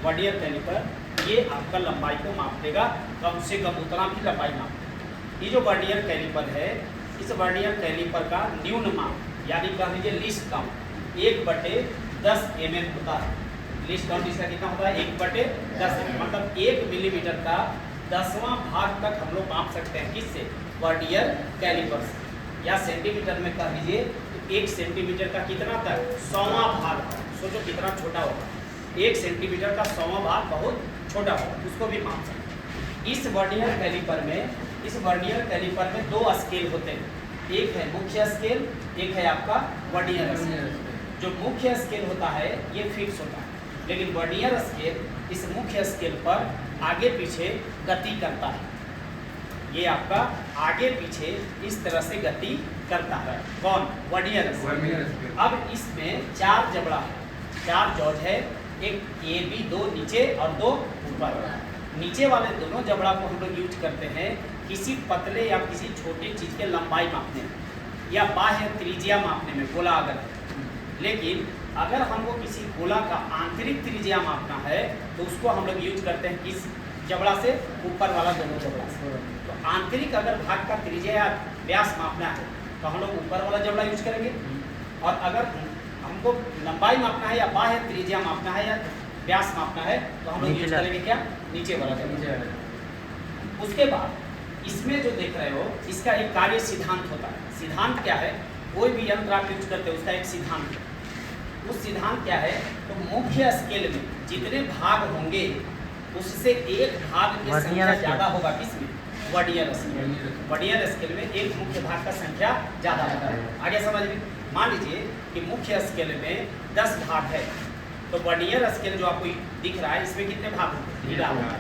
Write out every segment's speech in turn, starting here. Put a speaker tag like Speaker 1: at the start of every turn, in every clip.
Speaker 1: Vernier caliper ये आपका लंबाई को माप देगा, कम से कम उतना भी लंबाई माप देगा। ये जो वर्नियर कैलिपर है, इस वर्नियर कैलिपर का न्यून माप यानी कह लीजिए लीस्ट काउंट 1/10 mm होता है। लीस्ट काउंट इसका कितना होता है? 1/10 mm, मतलब 1 मिलीमीटर का 10वां भाग तक हम लोग माप सकते हैं। किससे? वर्नियर कैलिपर से। या सेंटीमीटर में कह लीजिए तो 1 सेंटीमीटर का कितना तक? 100वां भाग। सोचो कितना छोटा होगा, 1 सेंटीमीटर का 100वां भाग बहुत छोटा होगा, उसको भी माप सकते हैं। इस वर्नियर कैलिपर में 2 स्केल होते हैं, एक है मुख्य स्केल, एक है आपका वर्नियर स्केल। जो मुख्य स्केल होता है ये फिक्स होता है, लेकिन वर्नियर स्केल इस मुख्य स्केल पर आगे पीछे गति करता है। ये आपका आगे पीछे इस तरह से गति करता है। कौन? Vernier scale. अब इसमें 4 जबड़ा है, 4 जॉज है, एक ए बी, 2 नीचे और 2 ऊपर। नीचे वाले दोनों जबड़ा को हम लोग यूज करते हैं किसी पतले या किसी छोटी चीज के लंबाई मापने में या बाह्य त्रिज्या मापने में, गोला अगर है। लेकिन अगर हमको किसी गोला का आंतरिक त्रिज्या मापना है तो उसको हम लोग यूज करते हैं किस जबड़ा से? ऊपर वाला दोनों जबड़ा से। तो आंतरिक अगर भाग का त्रिज्या या व्यास मापना है तो हम लोग ऊपर वाला जबड़ा यूज करेंगे, और अगर हमको लंबाई मापना है या बाह्य त्रिज्या मापना है या व्यास मापना है तो हम लोग यूज करेंगे क्या? नीचे वाला जबड़ा। उसके बाद इसमें जो देख रहे हो इसका एक कार्य सिद्धांत होता है। सिद्धांत क्या है? कोई भी यंत्र आप यूज करते हो उसका एक सिद्धांत है। उस सिद्धांत क्या है? तो मुख्य स्केल में जितने भाग होंगे उससे एक भाग की संख्या ज्यादा होगा। किसमें? Vernier scale. वर्नियर स्केल में एक मुख्य भाग का संख्या ज्यादा होता है। आगे समझ में? मान लीजिए कि मुख्य स्केल में 10 भाग है, तो वर्नियर स्केल जो आपको दिख रहा है इसमें कितने भाग होंगे? 11।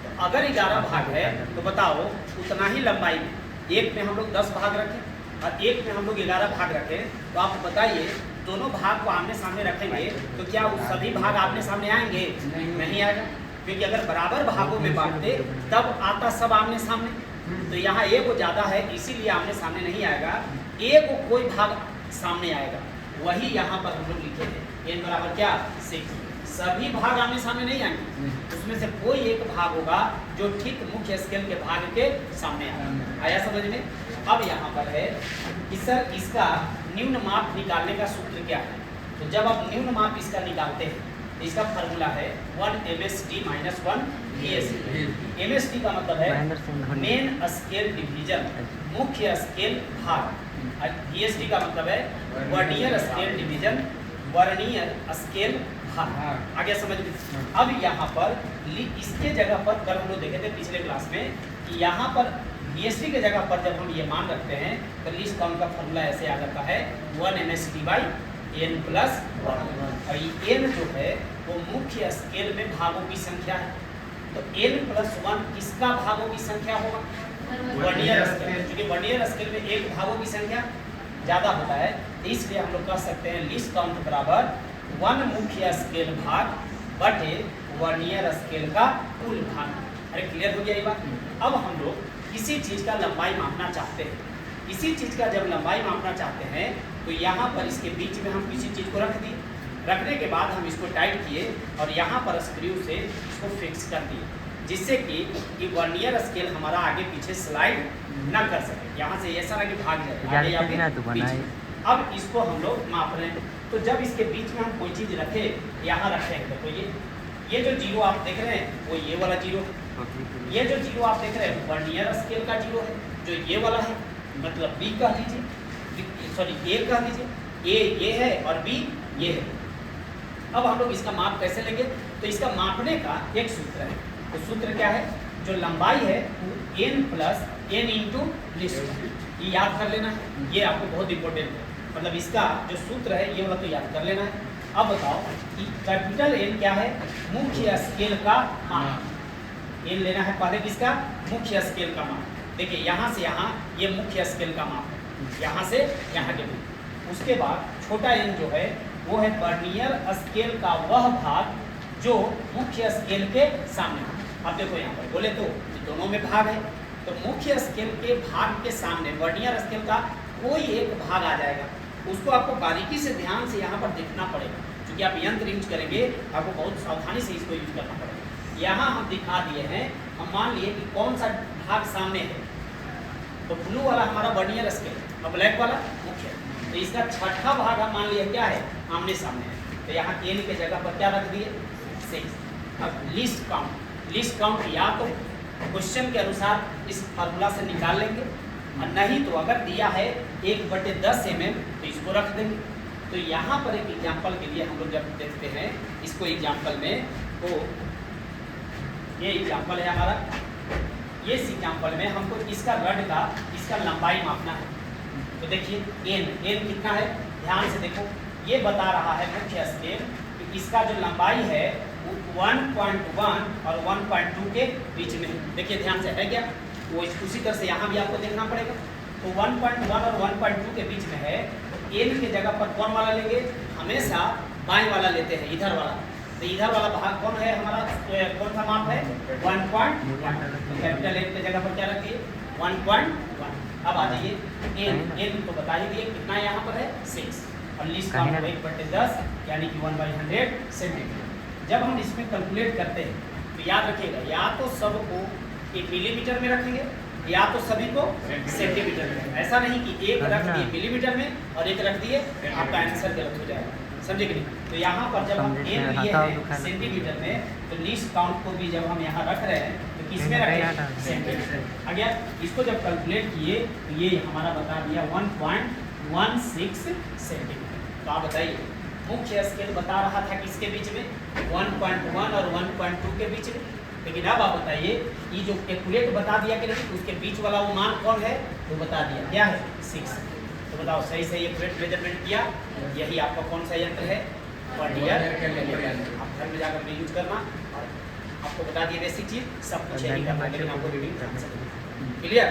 Speaker 1: तो अगर 11 भाग है तो बताओ उतना ही लंबाई में, एक में हम लोग 10 भाग रखें और एक में हम लोग 11 भाग रखें, तो आप बताइए दोनों भाग को आमने सामने रखेंगे तो क्या वो सभी भाग आमने सामने आएंगे? नहीं आएगा, क्योंकि अगर बराबर भागों में बांटते तब आता सब आमने सामने। तो यहाँ ए को ज़्यादा है इसीलिए आमने सामने नहीं आएगा, ए को कोई भाग सामने आएगा। वही यहाँ पर हम लोग लिखे थे n बराबर क्या? 6। सभी भाग आमने सामने नहीं आएंगे, उसमें से कोई एक भाग होगा जो ठीक मुख्य स्केल के भाग के सामने आएगा। आया समझ में? अब यहाँ पर है कि सर इसका न्यून माप निकालने का सूत्र क्या है? तो जब आप न्यून माप इसका निकालते हैं तो इसका फार्मूला है 1 MSD - 1 VSD। MSD का मतलब है मेन स्केल डिवीजन, मुख्य स्केल भाग, और VSD का मतलब है vernier scale division, vernier scale भाग। आगे समझ में? अब यहाँ पर इसके जगह पर कल हम लोग देखे थे पिछले क्लास में कि यहाँ पर VSD के जगह पर जब हम ये मान रखते हैं तो लीस्ट काउंट का फॉर्मूला ऐसे आ जाता है 1 MSD/n + 1। और ये n जो है वो मुख्य स्केल में भागों की संख्या है, तो n + 1 किसका भागों की संख्या होगा? Vernier scale. क्योंकि वर्नियर स्केल में एक भागों की संख्या ज़्यादा होता है, तो इसलिए हम लोग कह सकते हैं लीस्ट काउंट बराबर 1 मुख्य स्केल भाग बटे वर्नियर स्केल का कुल भाग। अरे क्लियर हो गया ये बात? अब हम लोग किसी चीज़ का लंबाई मापना चाहते हैं, किसी चीज़ का जब लंबाई मापना चाहते हैं तो यहाँ पर इसके बीच में हम किसी चीज़ को रख दिए, रखने के बाद हम इसको टाइट किए और यहाँ पर स्क्रू से इसको फिक्स कर दिए, जिससे कि वर्नियर स्केल हमारा आगे पीछे स्लाइड ना कर सके, यहाँ से ऐसा ना कि भाग जाए आगे या फिर पीछे। अब इसको हम लोग माप रहे हैं, तो जब इसके बीच में हम कोई चीज़ रखे, यहाँ रखेंगे तो ये जो जीरो आप देख रहे हैं वो ये वाला जीरो है, ये जो जीरो आप देख रहे हैं वर्नियर स्केल का जीरो है, जो ये वाला है मतलब बी कह लीजिए, सॉरी ए कह लीजिए, ए ये है और बी ये है। अब हम लोग इसका माप कैसे लेंगे? तो इसका मापने का एक सूत्र है, तो सूत्र क्या है? जो लंबाई है n + n × लीस्ट, ये याद कर लेना है, ये आपको बहुत इंपॉर्टेंट है। मतलब इसका जो सूत्र है ये वाला तो याद कर लेना है। अब बताओ कि कैपिटल N क्या है? मुख्य स्केल का मान। N लेना है पहले किसका? मुख्य स्केल का मान। देखिए यहाँ से यहाँ ये मुख्य स्केल का माप है, यहाँ से यहाँ के बीच। उसके बाद छोटा n जो है वो है वर्नियर स्केल का वह भाग जो मुख्य स्केल के सामने है। अब देखो यहाँ पर बोले तो दोनों में भाग है, तो मुख्य स्केल के भाग के सामने वर्नियर स्केल का कोई एक भाग आ जाएगा, उसको आपको बारीकी से ध्यान से यहाँ पर देखना पड़ेगा। क्योंकि आप यंत्र यूज करेंगे आपको बहुत सावधानी से इसको यूज करना पड़ेगा। यहाँ हम दिखा दिए हैं, हम मान लिए कि कौन सा भाग सामने है, तो ब्लू वाला हमारा वर्नियर स्केल और ब्लैक वाला मुख्य, तो इसका छठा भाग हम मान लिए क्या है, आमने सामने है, तो यहाँ एन के जगह पर क्या रख दिए 6। अब लिस्ट काउंट या तो क्वेश्चन के अनुसार इस फार्मूला से निकाल लेंगे, और नहीं तो अगर दिया है 1/10 mm तो इसको रख देंगे। तो यहाँ पर एक एग्जाम्पल के लिए हम लोग जब देखते हैं इसको एग्जाम्पल में, तो ये एग्जाम्पल है हमारा, ये एग्जाम्पल में हमको इसका रड का इसका लंबाई मापना है। तो देखिए एन कितना है, ध्यान से देखो, ये बता रहा है मुख्य स्केल कि इसका जो लंबाई है वो 1.1 और 1.2 के बीच में है। देखिए ध्यान से, है क्या, वो उसी तरह से यहाँ भी आपको देखना पड़ेगा। तो 1.1 और 1.2 के बीच में है, तो एन के जगह पर कौन वाला लेंगे, हमेशा बाएं वाला लेते हैं, इधर वाला। तो इधर वाला भाग कौन है हमारा, कौन सा माप है 1.1, तो कैपिटल एन के जगह पर क्या रखिए 1.1। अब आ जाइए एन तो बता ही दिए कितना यहाँ पर है 6, और लिस्ट काउंट 1/10 यानी कि 1/100 सेंटीमीटर। जब हम इसमें कैलकुलेट करते हैं तो याद रखिएगा, या तो सबको मिलीमीटर में रखेंगे या तो सभी को सेंटीमीटर में। ऐसा नहीं कि एक रख दिए मिलीमीटर में और एक रख दिए, आपका आंसर गलत हो जाएगा, समझे कि नहीं। तो यहाँ पर जब हम एन लिए हैं सेंटीमीटर में, तो लिस्ट काउंट को भी जब हम यहाँ रख रहे हैं तो किस में रखें, सेंटीमीटर। आ गया, इसको जब कैलकुलेट किए तो ये हमारा बता दिया 1.16 सेंटीमीटर। तो आप बताइए, मुख्य स्केल बता रहा था किसके बीच में, 1.1 और 1.2 के बीच में, लेकिन अब आप बताइए ये जो कैलकुलेट बता दिया कि नहीं, उसके बीच वाला वो मान कौन है, वो बता दिया, क्या है 6। तो बताओ सही से एक्यूरेट मेजरमेंट किया, यही आपका कौन सा यंत्र है, वर्नियर। आप घर में जाकर भी यूज करना, और आपको बता दिए बेसिक चीज, सब कुछ यही करना, लेकिन आपको रीडिंग ध्यान से क्लियर।